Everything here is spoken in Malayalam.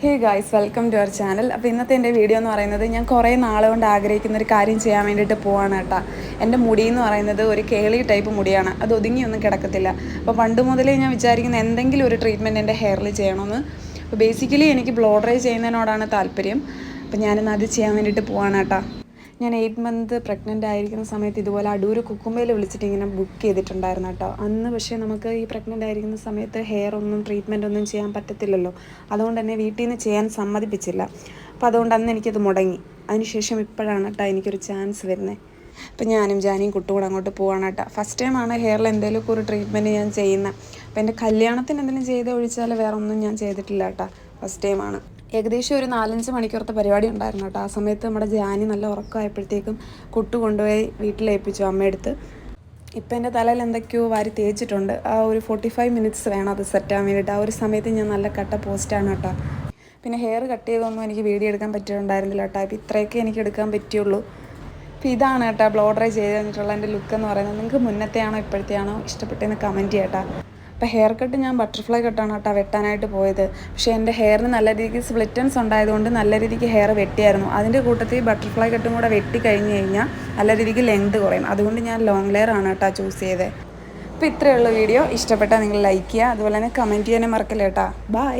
Hey guys, welcome to our channel. അപ്പോൾ ഇന്നത്തെ എൻ്റെ വീഡിയോ എന്ന് പറയുന്നത് ഞാൻ കുറേ നാളെ കൊണ്ട് ആഗ്രഹിക്കുന്ന ഒരു കാര്യം ചെയ്യാൻ വേണ്ടിയിട്ട് പോവാണ് കേട്ടോ. എൻ്റെ മുടി എന്ന് പറയുന്നത് ഒരു കേളി ടൈപ്പ് മുടിയാണ്, അത് ഒതുങ്ങിയൊന്നും കിടക്കത്തില്ല. അപ്പോൾ പണ്ട് മുതലേ ഞാൻ വിചാരിക്കുന്ന എന്തെങ്കിലും ഒരു ട്രീറ്റ്മെൻറ്റ് എൻ്റെ ഹെയറിൽ ചെയ്യണമെന്ന്. അപ്പോൾ ബേസിക്കലി എനിക്ക് ബ്ലോ ഡ്രൈ ചെയ്യുന്നതിനോടാണ് താല്പര്യം. അപ്പോൾ ഞാനിന്ന് അത് ചെയ്യാൻ വേണ്ടിയിട്ട് പോവാണ് കേട്ടോ. ഞാൻ 8 മന്ത് പ്രഗ്നൻ്റ് ആയിരിക്കുന്ന സമയത്ത് ഇതുപോലെ അടൂർ കുക്കുമ്പയിൽ വിളിച്ചിട്ട് ഇങ്ങനെ ബുക്ക് ചെയ്തിട്ടുണ്ടായിരുന്നു കേട്ടോ. അന്ന് പക്ഷേ നമുക്ക് ഈ പ്രഗ്നൻ്റ് ആയിരിക്കുന്ന സമയത്ത് ഹെയർ ഒന്നും ട്രീറ്റ്മെൻ്റ് ഒന്നും ചെയ്യാൻ പറ്റത്തില്ലല്ലോ. അതുകൊണ്ട് തന്നെ വീട്ടിൽ നിന്ന് ചെയ്യാൻ സമ്മതിപ്പിച്ചില്ല. അപ്പോൾ അതുകൊണ്ട് അന്ന് എനിക്കത് മുടങ്ങി. അതിനുശേഷം ഇപ്പോഴാണ് കേട്ടോ എനിക്കൊരു ചാൻസ് വരുന്നത്. അപ്പോൾ ഞാനും ജാനിയും കുട്ടുകൂടെ അങ്ങോട്ട് പോവാണ് കേട്ടോ. ഫസ്റ്റ് ടൈമാണ് ഹെയറിൽ എന്തെങ്കിലുമൊക്കെ ഒരു ട്രീറ്റ്മെൻറ്റ് ഞാൻ ചെയ്യുന്നത്. അപ്പോൾ എൻ്റെ കല്യാണത്തിന് എന്തെങ്കിലും ചെയ്ത് ഒഴിച്ചാൽ വേറെ ഒന്നും ഞാൻ ചെയ്തിട്ടില്ല കേട്ടോ. ഫസ്റ്റ് ടൈമാണ്. ഏകദേശം ഒരു 4-5 മണിക്കൂറത്തെ പരിപാടി ഉണ്ടായിരുന്നു കേട്ടോ. ആ സമയത്ത് നമ്മുടെ ജാനി നല്ല ഉറക്കമായപ്പോഴത്തേക്കും കുട്ടു കൊണ്ടുപോയി വീട്ടിലേൽപ്പിച്ചു അമ്മയെടുത്ത്. ഇപ്പം എൻ്റെ തലയിൽ എന്തൊക്കെയോ വാരി തേച്ചിട്ടുണ്ട്. ആ ഒരു 45 മിനിറ്റ്സ് വേണം അത് സെറ്റാകാൻ വേണ്ടിയിട്ട്. ആ ഒരു സമയത്ത് ഞാൻ നല്ല കട്ട പോസ്റ്റാണ് കേട്ടോ. പിന്നെ ഹെയർ കട്ട് ചെയ്തൊന്നും എനിക്ക് വീഡിയോ എടുക്കാൻ പറ്റിയിട്ടുണ്ടായിരുന്നില്ല കേട്ടോ. അപ്പോൾ ഇത്രയൊക്കെ എനിക്ക് എടുക്കാൻ പറ്റുള്ളൂ. അപ്പോൾ ഇതാണ് കേട്ടോ ബ്ലോ ഡ്രൈ ചെയ്ത് കഴിഞ്ഞിട്ടുള്ള എൻ്റെ ലുക്ക് എന്ന് പറയുന്നത്. നിങ്ങൾക്ക് മുന്നത്തെയാണോ ഇപ്പോഴത്തെയാണോ ഇഷ്ടപ്പെട്ടതെന്ന് കമൻറ്റ് ചെയ്യട്ടോ. അപ്പോൾ ഹെയർ കട്ട് ഞാൻ ബട്ടർഫ്ലൈ കട്ടാണ് കേട്ടോ വെട്ടാനായിട്ട് പോയത്. പക്ഷേ എൻ്റെ ഹെയറിന് നല്ല രീതിക്ക് സ്പ്ലിറ്റൻസ് ഉണ്ടായതുകൊണ്ട് നല്ല രീതിക്ക് ഹെയർ വെട്ടിയായിരുന്നു. അതിൻ്റെ കൂട്ടത്തിൽ ബട്ടർഫ്ലൈ കട്ടും കൂടെ വെട്ടി കഴിഞ്ഞ് കഴിഞ്ഞാൽ നല്ല രീതിക്ക് ലെങ്ത് കുറയും. അതുകൊണ്ട് ഞാൻ ലോങ് ലെയർ ആണ് കേട്ടോ ചൂസ് ചെയ്തത്. അപ്പോൾ ഇത്രയുള്ള വീഡിയോ ഇഷ്ടപ്പെട്ടാൽ നിങ്ങൾ ലൈക്ക് ചെയ്യുക, അതുപോലെ തന്നെ കമൻറ്റ് ചെയ്യാനും മറക്കല്ലേ കേട്ടോ. ബൈ.